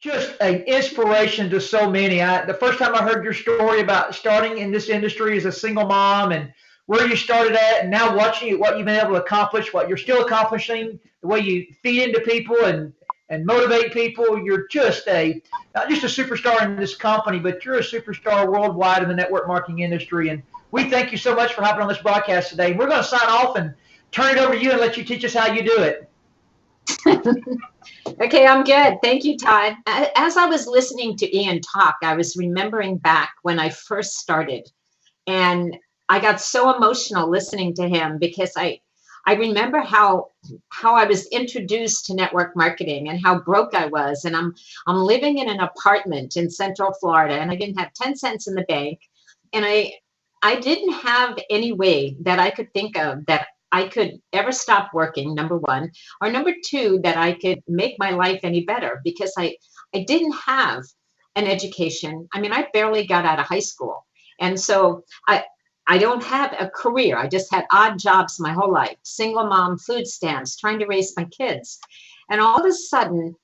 just an inspiration to so many. The first time I heard your story about starting in this industry as a single mom and where you started at, and now watching what you've been able to accomplish, what you're still accomplishing, the way you feed into people and motivate people. You're just a not just a superstar in this company, but you're a superstar worldwide in the network marketing industry. And we thank you so much for hopping on this broadcast today. We're going to sign off and turn it over to you and let you teach us how you do it. Okay, I'm good. Thank you, Todd. As I was listening to Ian talk, I was remembering back when I first started, and I got so emotional listening to him because I remember how I was introduced to network marketing and how broke I was. And I'm living in an apartment in Central Florida, and I didn't have 10 cents in the bank, and I didn't have any way that I could think of that I could ever stop working, number one, or number two, that I could make my life any better, because I didn't have an education. I mean, I barely got out of high school. And so I don't have a career. I just had odd jobs my whole life, single mom, food stamps, trying to raise my kids. And all of a sudden,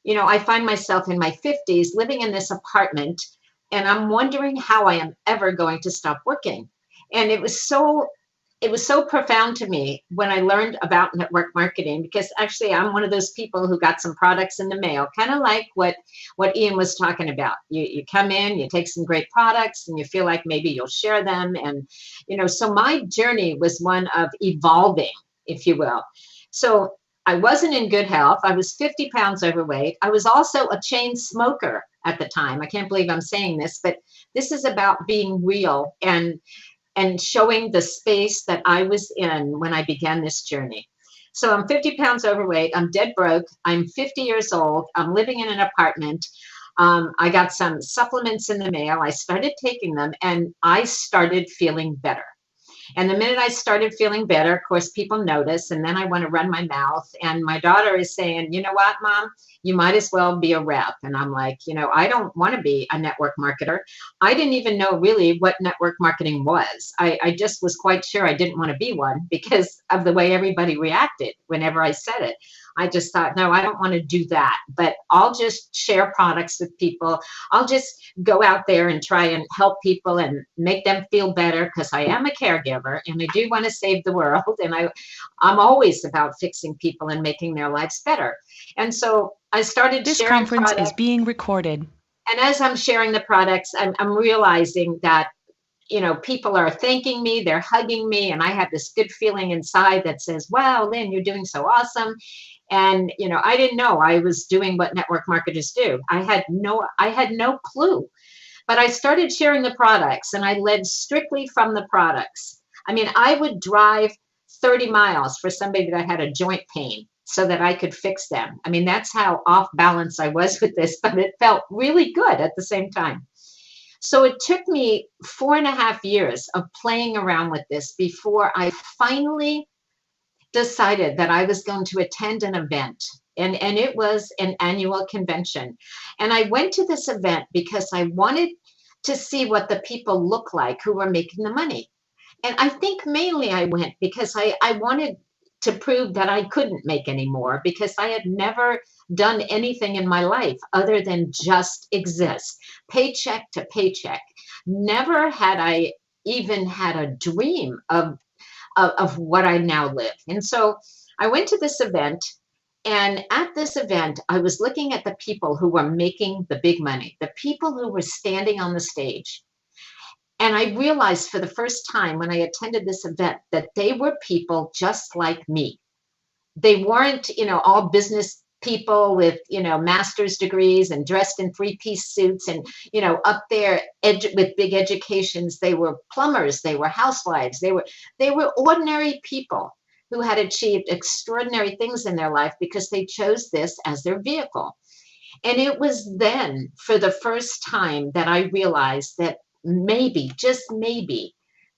you know, I find myself in my 50s living in this apartment, and I'm wondering how I am ever going to stop working. And it was so profound to me when I learned about network marketing, because actually I'm one of those people who got some products in the mail, kind of like what Ian was talking about. You come in, you take some great products, and you feel like maybe you'll share them. And, you know, so my journey was one of evolving, if you will. So I wasn't in good health. I was 50 pounds overweight. I was also a chain smoker at the time. I can't believe I'm saying this, but this is about being real and showing the space that I was in when I began this journey. So I'm 50 pounds overweight. I'm dead broke. I'm 50 years old. I'm living in an apartment. I got some supplements in the mail. I started taking them, and I started feeling better. And the minute I started feeling better, of course, people notice, and then I want to run my mouth. And my daughter is saying, you know what, Mom, you might as well be a rep. And I'm like, you know, I don't want to be a network marketer. I didn't even know really what network marketing was. I just was quite sure I didn't want to be one because of the way everybody reacted whenever I said it. I just thought, no, I don't want to do that, but I'll just share products with people. I'll just go out there and try and help people and make them feel better, because I am a caregiver and I do want to save the world. And I'm always about fixing people and making their lives better. And so I started This sharing conference products. is being recorded. And as I'm sharing the products, I'm realizing that, you know, people are thanking me, they're hugging me, and I have this good feeling inside that says, wow, Lynn, you're doing so awesome. And, you know, I didn't know I was doing what network marketers do. I had no clue. But I started sharing the products, and I led strictly from the products. I mean, I would drive 30 miles for somebody that had a joint pain so that I could fix them. I mean, that's how off balance I was with this, but it felt really good at the same time. So it took me 4.5 years of playing around with this before I finally decided that I was going to attend an event. And it was an annual convention. And I went to this event because I wanted to see what the people look like who were making the money. And I think mainly I went because I wanted to prove that I couldn't make any more, because I had never done anything in my life other than just exist, paycheck to paycheck. Never had I even had a dream of what I now live. And so I went to this event, and at this event, I was looking at the people who were making the big money, the people who were standing on the stage. And I realized for the first time when I attended this event that they were people just like me. They weren't, you know, all business people with, you know, master's degrees and dressed in three-piece suits and, you know, up there with big educations. They were plumbers, they were housewives, they were ordinary people who had achieved extraordinary things in their life because they chose this as their vehicle. And it was then, for the first time, that I realized that maybe, just maybe,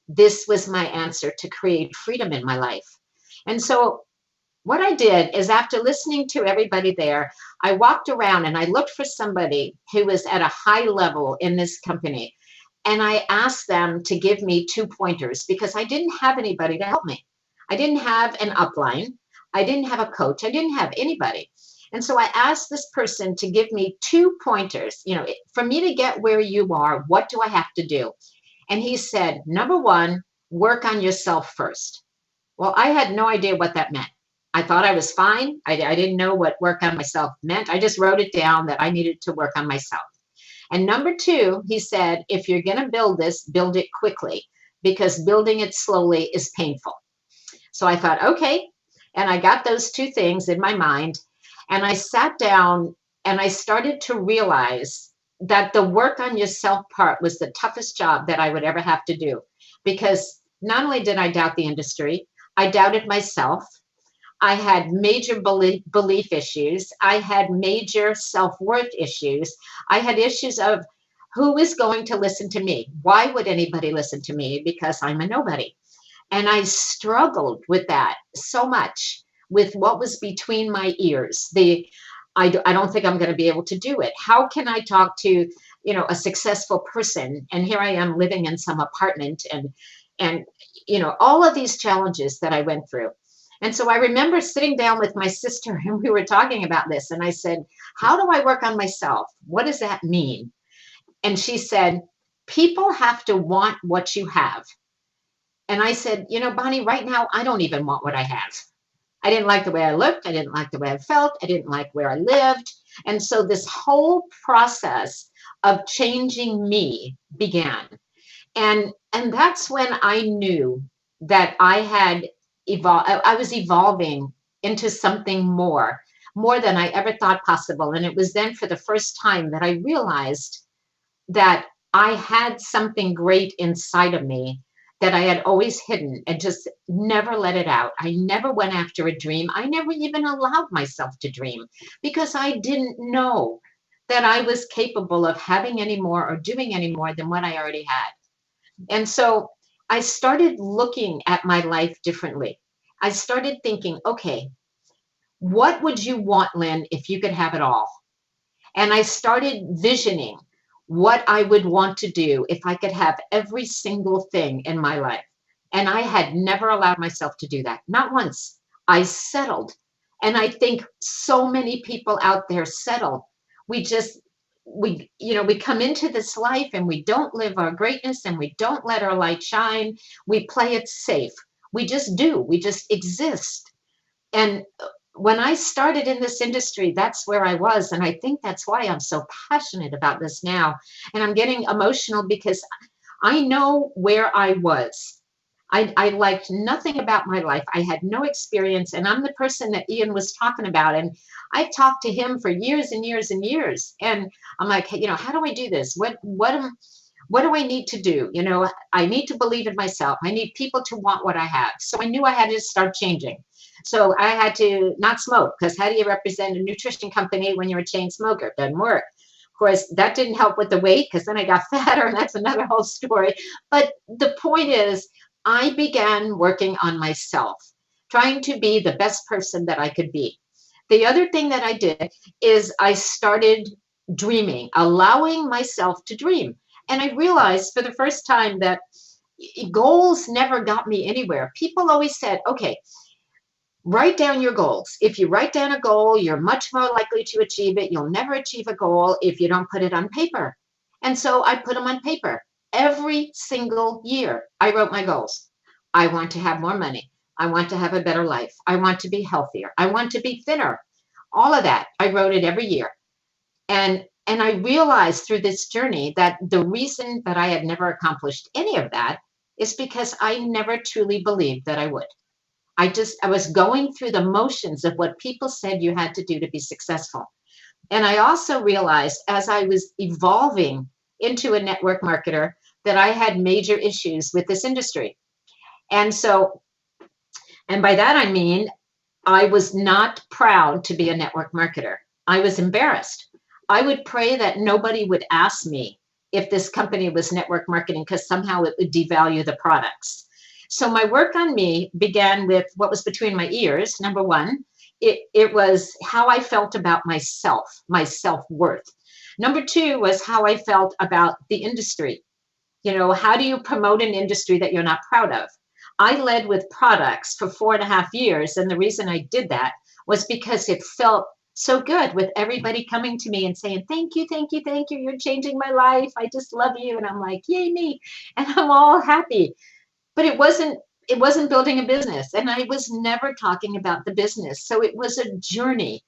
this was my answer to create freedom in my life. And so what I did is, after listening to everybody there, I walked around and I looked for somebody who was at a high level in this company. And I asked them to give me 2 pointers, because I didn't have anybody to help me. I didn't have an upline. I didn't have a coach. I didn't have anybody. And so I asked this person to give me 2 pointers, for me to get where you are, what do I have to do? And he said, number one, work on yourself first. Well, I had no idea what that meant. I thought I was fine. I didn't know what work on myself meant. I just wrote it down that I needed to work on myself. And number two, he said, if you're going to build this, build it quickly, because building it slowly is painful. So I thought, okay. And I got those two things in my mind. And I sat down and I started to realize that the work on yourself part was the toughest job that I would ever have to do. Because not only did I doubt the industry, I doubted myself. I had major belief issues. I had major self-worth issues. I had issues of who is going to listen to me? Why would anybody listen to me? Because I'm a nobody. And I struggled with that so much, with what was between my ears. I don't think I'm going to be able to do it. How can I talk to, a successful person? And here I am living in some apartment and all of these challenges that I went through. And so I remember sitting down with my sister and we were talking about this. And I said, how do I work on myself? What does that mean? And she said, people have to want what you have. And I said, Bonnie, right now, I don't even want what I have. I didn't like the way I looked. I didn't like the way I felt. I didn't like where I lived. And so this whole process of changing me began. And that's when I knew that I had evolved. I was evolving into something more than I ever thought possible. And it was then for the first time that I realized that I had something great inside of me that I had always hidden and just never let it out. I never went after a dream. I never even allowed myself to dream because I didn't know that I was capable of having any more or doing any more than what I already had. And so I started looking at my life differently. I started thinking, okay, what would you want, Lynn, if you could have it all? And I started visioning what I would want to do if I could have every single thing in my life. And I had never allowed myself to do that. Not once. I settled. And I think so many people out there settle. We come into this life and we don't live our greatness and we don't let our light shine. We play it safe. We just do. We just exist. And when I started in this industry, that's where I was. And I think that's why I'm so passionate about this now. And I'm getting emotional because I know where I was. I liked nothing about my life. I had no experience. And I'm the person that Ian was talking about. And I've talked to him for years and years and years. And I'm like, hey, how do I do this? What do I need to do? I need to believe in myself. I need people to want what I have. So I knew I had to start changing. So I had to not smoke, because how do you represent a nutrition company when you're a chain smoker? It doesn't work. Of course, that didn't help with the weight, because then I got fatter, and that's another whole story. But the point is, I began working on myself, trying to be the best person that I could be. The other thing that I did is I started dreaming, allowing myself to dream. And I realized for the first time that goals never got me anywhere. People always said, okay, write down your goals. If you write down a goal, you're much more likely to achieve it. You'll never achieve a goal if you don't put it on paper. And so I put them on paper. Every single year, I wrote my goals. I want to have more money. I want to have a better life. I want to be healthier. I want to be thinner. All of that, I wrote it every year. And I realized through this journey that the reason that I had never accomplished any of that is because I never truly believed that I would. I was going through the motions of what people said you had to do to be successful. And I also realized as I was evolving into a network marketer that I had major issues with this industry. And by that I mean, I was not proud to be a network marketer. I was embarrassed. I would pray that nobody would ask me if this company was network marketing, because somehow it would devalue the products. So my work on me began with what was between my ears. Number one, it was how I felt about myself, my self-worth. Number two was how I felt about the industry. How do you promote an industry that you're not proud of? I led with products for 4.5 years. And the reason I did that was because it felt so good with everybody coming to me and saying, thank you, thank you, thank you. You're changing my life. I just love you. And I'm like, yay, me. And I'm all happy. But it wasn't building a business. And I was never talking about the business. So it was a journey.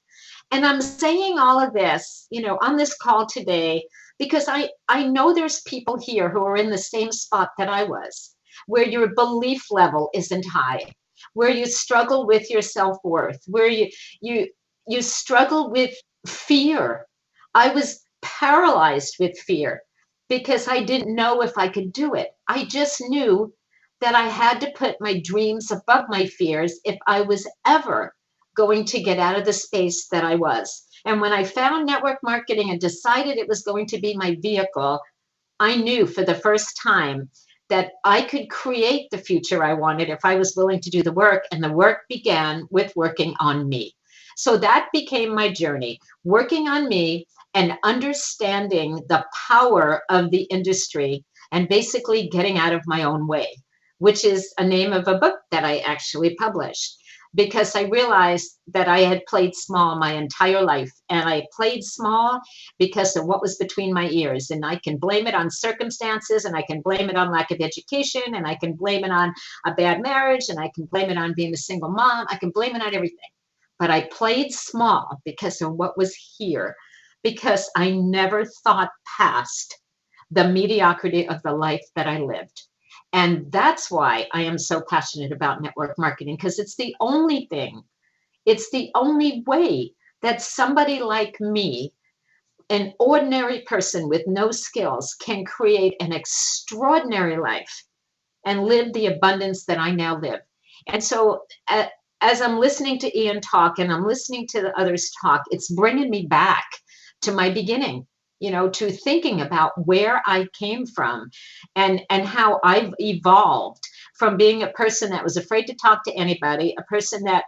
And I'm saying all of this, on this call today, because I know there's people here who are in the same spot that I was, where your belief level isn't high, where you struggle with your self-worth, where you struggle with fear. I was paralyzed with fear because I didn't know if I could do it. I just knew that I had to put my dreams above my fears if I was ever going to get out of the space that I was. And when I found network marketing and decided it was going to be my vehicle, I knew for the first time that I could create the future I wanted if I was willing to do the work. And the work began with working on me. So that became my journey, working on me and understanding the power of the industry and basically getting out of my own way, which is a name of a book that I actually published, because I realized that I had played small my entire life. And I played small because of what was between my ears. And I can blame it on circumstances, and I can blame it on lack of education, and I can blame it on a bad marriage, and I can blame it on being a single mom. I can blame it on everything. But I played small because of what was here, because I never thought past the mediocrity of the life that I lived. And that's why I am so passionate about network marketing, because it's the only thing, it's the only way that somebody like me, an ordinary person with no skills, can create an extraordinary life and live the abundance that I now live. And so as I'm listening to Ian talk and I'm listening to the others talk, it's bringing me back to my beginning, to thinking about where I came from and how I've evolved from being a person that was afraid to talk to anybody, a person that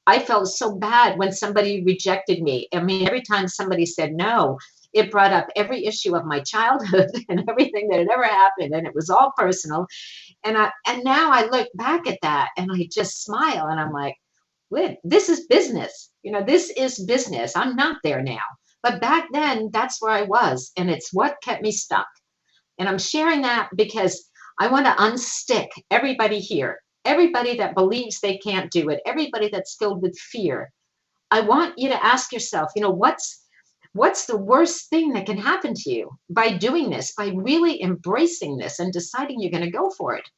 I felt so bad when somebody rejected me. I mean, every time somebody said no, it brought up every issue of my childhood and everything that had ever happened, and it was all personal. And now I look back at that and I just smile and I'm like, this is business. This is business. I'm not there now. But back then, that's where I was, and it's what kept me stuck. And I'm sharing that because I want to unstick everybody here, everybody that believes they can't do it, everybody that's filled with fear. I want you to ask yourself, what's the worst thing that can happen to you by doing this, by really embracing this and deciding you're going to go for it?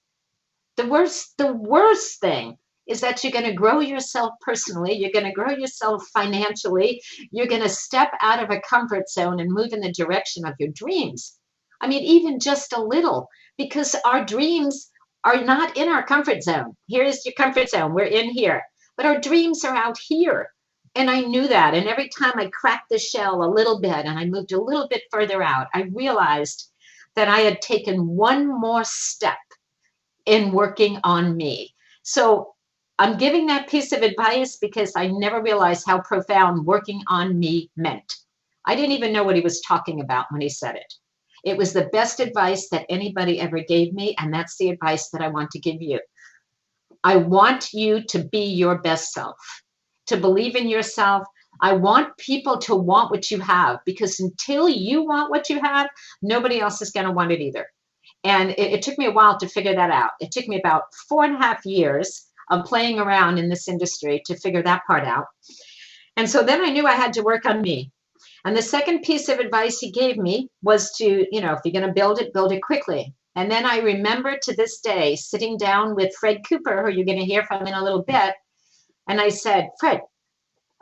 The worst thing is that you're going to grow yourself personally, you're going to grow yourself financially, you're going to step out of a comfort zone and move in the direction of your dreams. I mean, even just a little, because our dreams are not in our comfort zone. Here's your comfort zone, we're in here, but our dreams are out here. And I knew that. And every time I cracked the shell a little bit and I moved a little bit further out, I realized that I had taken one more step in working on me. So I'm giving that piece of advice because I never realized how profound working on me meant. I didn't even know what he was talking about when he said it. It was the best advice that anybody ever gave me, and that's the advice that I want to give you. I want you to be your best self, to believe in yourself. I want people to want what you have, because until you want what you have, nobody else is going to want it either. And it took me a while to figure that out. It took me about 4.5 years of playing around in this industry to figure that part out. And so then I knew I had to work on me. And the second piece of advice he gave me was to, if you're going to build it quickly. And then I remember to this day sitting down with Fred Cooper, who you're going to hear from in a little bit. And I said, Fred,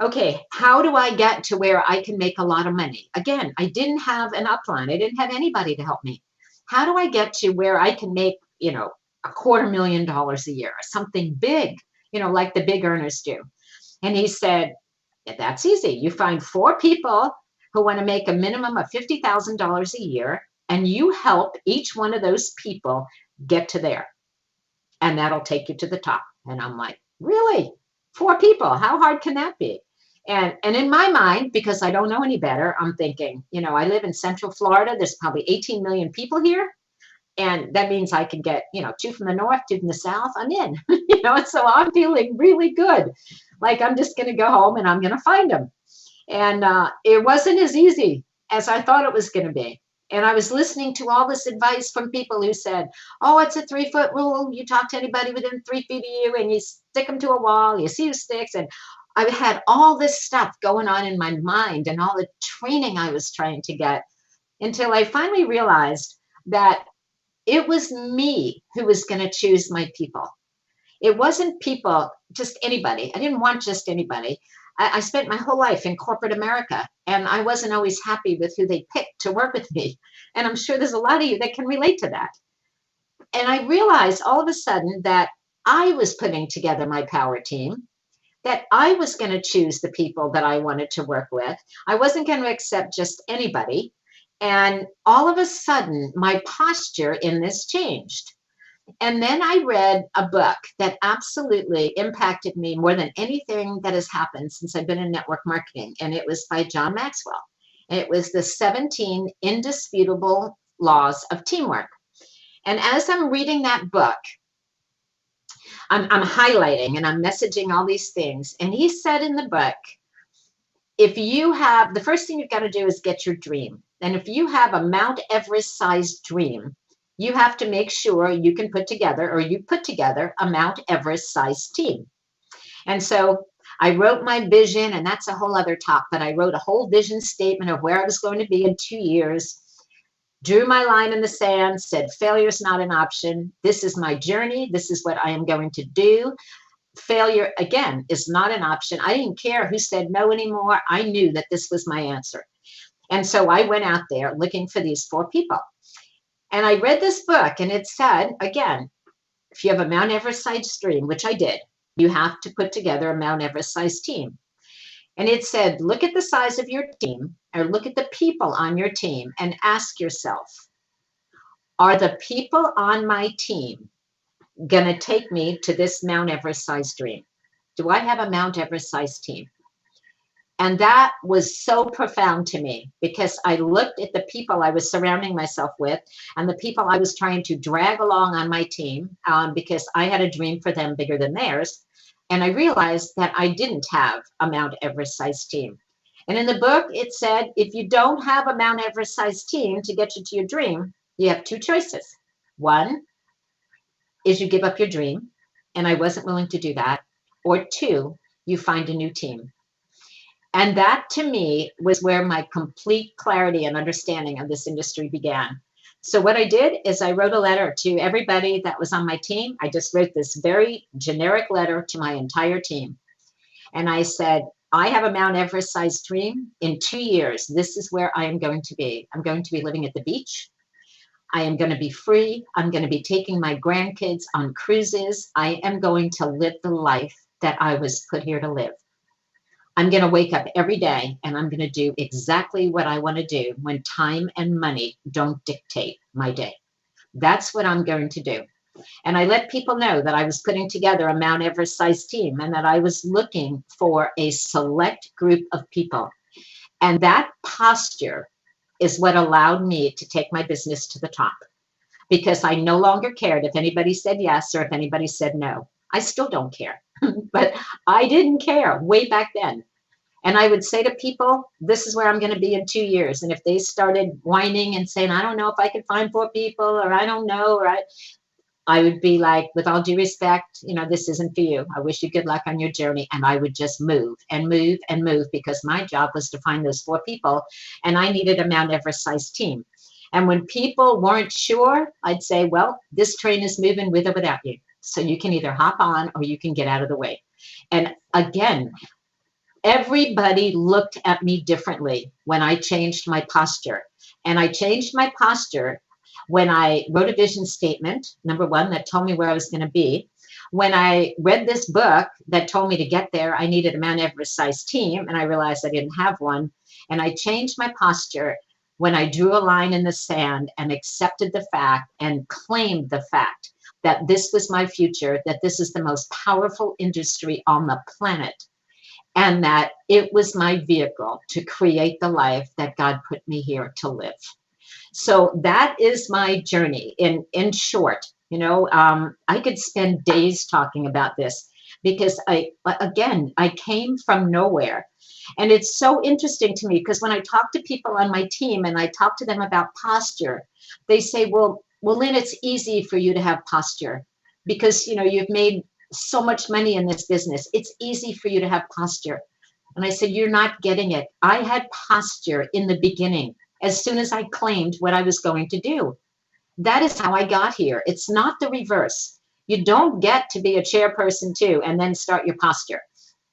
okay, how do I get to where I can make a lot of money? Again, I didn't have an upline. I didn't have anybody to help me. How do I get to where I can make, $250,000 a year, something big, like the big earners do? And he said, yeah, that's easy. You find 4 people who want to make a minimum of $50,000 a year, and you help each one of those people get to there. And that'll take you to the top. And I'm like, really? 4 people? How hard can that be? And in my mind, because I don't know any better, I'm thinking, I live in Central Florida. There's probably 18 million people here. And that means I can get, 2 from the north, 2 from the south. I'm in, and so I'm feeling really good. Like I'm just going to go home and I'm going to find them. And it wasn't as easy as I thought it was going to be. And I was listening to all this advice from people who said, oh, it's a 3-foot rule. You talk to anybody within 3 feet of you and you stick them to a wall, you see who sticks. And I had all this stuff going on in my mind and all the training I was trying to get until I finally realized that it was me who was going to choose my people. It wasn't people, just anybody. I didn't want just anybody. I spent my whole life in corporate America, and I wasn't always happy with who they picked to work with me. And I'm sure there's a lot of you that can relate to that. And I realized all of a sudden that I was putting together my power team, that I was going to choose the people that I wanted to work with. I wasn't going to accept just anybody. And all of a sudden, my posture in this changed. And then I read a book that absolutely impacted me more than anything that has happened since I've been in network marketing. And it was by John Maxwell. It was the 17 Indisputable Laws of Teamwork. And as I'm reading that book, I'm highlighting and I'm messaging all these things. And he said in the book, if you have, the first thing you've got to do is get your dream. And if you have a Mount Everest sized dream, you have to make sure you can put together, or you put together, a Mount Everest sized team. And so I wrote my vision, and that's a whole other talk, but I wrote a whole vision statement of where I was going to be in 2 years, drew my line in the sand, said failure is not an option. This is my journey. This is what I am going to do. Failure, again, is not an option. I didn't care who said no anymore. I knew that this was my answer. And so I went out there looking for these 4 people. And I read this book, and it said, again, if you have a Mount Everest-sized dream, which I did, you have to put together a Mount Everest-sized team. And it said, look at the size of your team, or look at the people on your team, and ask yourself, are the people on my team going to take me to this Mount Everest-sized dream? Do I have a Mount Everest-sized team? And that was so profound to me, because I looked at the people I was surrounding myself with and the people I was trying to drag along on my team, because I had a dream for them bigger than theirs. And I realized that I didn't have a Mount Everest-sized team. And in the book, it said, if you don't have a Mount Everest-sized team to get you to your dream, you have 2 choices. One is you give up your dream, and I wasn't willing to do that. Or 2, you find a new team. And that, to me, was where my complete clarity and understanding of this industry began. So what I did is I wrote a letter to everybody that was on my team. I just wrote this very generic letter to my entire team. And I said, I have a Mount Everest-sized dream. In 2 years, this is where I am going to be. I'm going to be living at the beach. I am going to be free. I'm going to be taking my grandkids on cruises. I am going to live the life that I was put here to live. I'm going to wake up every day and I'm going to do exactly what I want to do when time and money don't dictate my day. That's what I'm going to do. And I let people know that I was putting together a Mount Everest-sized team and that I was looking for a select group of people. And that posture is what allowed me to take my business to the top, because I no longer cared if anybody said yes or if anybody said no. I still don't care. But I didn't care way back then. And I would say to people, this is where I'm going to be in 2 years. And if they started whining and saying, I don't know if I can find 4 people, or I don't know, or I would be like, with all due respect, this isn't for you. I wish you good luck on your journey. And I would just move and move and move, because my job was to find those 4 people. And I needed a Mount Everest-sized team. And when people weren't sure, I'd say, well, this train is moving with or without you. So you can either hop on or you can get out of the way. And again, everybody looked at me differently when I changed my posture. And I changed my posture when I wrote a vision statement, number 1, that told me where I was going to be. When I read this book that told me to get there, I needed a Mount Everest-sized team, and I realized I didn't have one. And I changed my posture when I drew a line in the sand and accepted the fact and claimed the fact that this was my future, that this is the most powerful industry on the planet, and that it was my vehicle to create the life that God put me here to live. So that is my journey in short. I could spend days talking about this, because I came from nowhere. And it's so interesting to me because when I talk to people on my team and I talk to them about posture, they say, well, Lynn, it's easy for you to have posture because, you've made so much money in this business. It's easy for you to have posture. And I said, you're not getting it. I had posture in the beginning as soon as I claimed what I was going to do. That is how I got here. It's not the reverse. You don't get to be a chairperson too and then start your posture.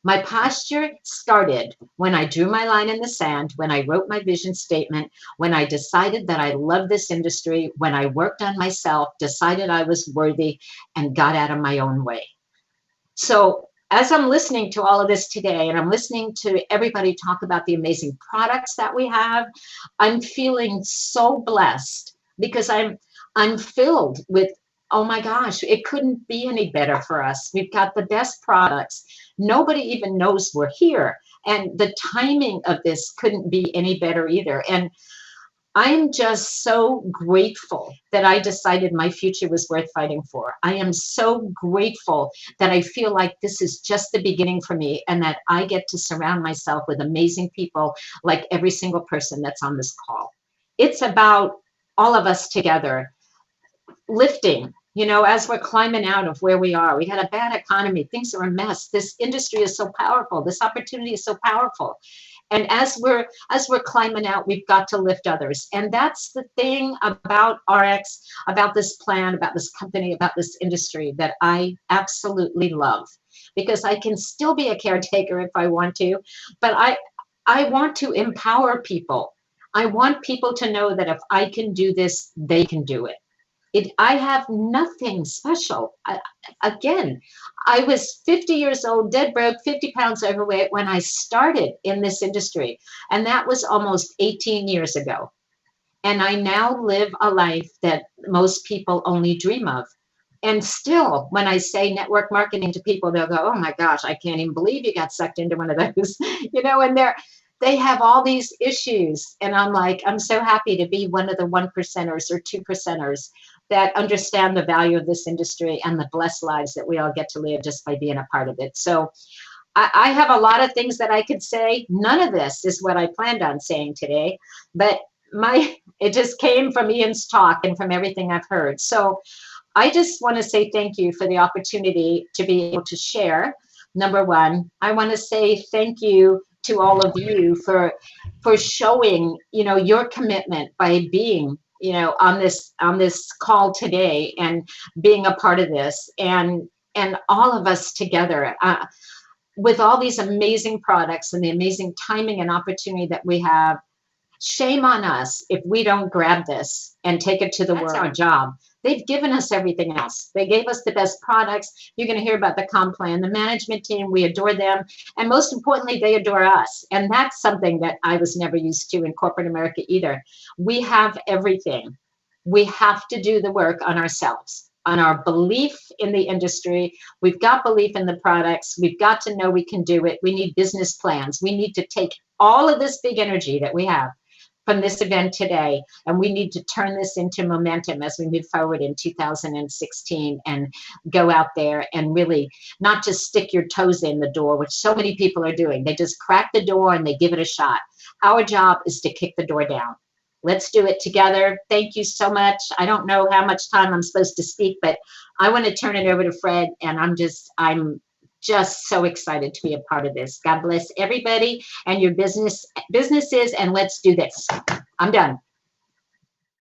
My posture started when I drew my line in the sand, when I wrote my vision statement, when I decided that I love this industry, when I worked on myself, decided I was worthy, and got out of my own way. So as I'm listening to all of this today, and I'm listening to everybody talk about the amazing products that we have, I'm feeling so blessed because I'm filled with, oh my gosh, it couldn't be any better for us. We've got the best products. Nobody even knows we're here. And the timing of this couldn't be any better either. And I'm just so grateful that I decided my future was worth fighting for. I am so grateful that I feel like this is just the beginning for me and that I get to surround myself with amazing people like every single person that's on this call. It's about all of us together lifting, as we're climbing out of where we are. We had a bad economy. Things are a mess. This industry is so powerful. This opportunity is so powerful. And as we're climbing out, we've got to lift others. And that's the thing about RX, about this plan, about this company, about this industry that I absolutely love. Because I can still be a caretaker if I want to, but I want to empower people. I want people to know that if I can do this, they can do it. I have nothing special. Again, I was 50 years old, dead broke, 50 pounds overweight when I started in this industry. And that was almost 18 years ago. And I now live a life that most people only dream of. And still, when I say network marketing to people, they'll go, oh my gosh, I can't even believe you got sucked into one of those, and they have all these issues. And I'm like, I'm so happy to be one of the 1%ers or 2%ers that understand the value of this industry and the blessed lives that we all get to live just by being a part of it. So I have a lot of things that I could say. None of this is what I planned on saying today, but it just came from Ian's talk and from everything I've heard. So I just want to say thank you for the opportunity to be able to share. Number one, I want to say thank you to all of you for showing, your commitment by being, on this call today and being a part of this, and all of us together with all these amazing products and the amazing timing and opportunity that we have. Shame on us if we don't grab this and take it to the world. That's our job. They've given us everything else. They gave us the best products. You're going to hear about the comp plan, the management team. We adore them. And most importantly, they adore us. And that's something that I was never used to in corporate America either. We have everything. We have to do the work on ourselves, on our belief in the industry. We've got belief in the products. We've got to know we can do it. We need business plans. We need to take all of this big energy that we have from this event today, and we need to turn this into momentum as we move forward in 2016 and go out there and really not just stick your toes in the door, which so many people are doing. They just crack the door and they give it a shot. Our job is to kick the door down. Let's do it together. Thank you so much. I don't know how much time I'm supposed to speak, but I want to turn it over to Fred, and I'm just so excited to be a part of this. God bless everybody and your businesses, and let's do this. I'm done.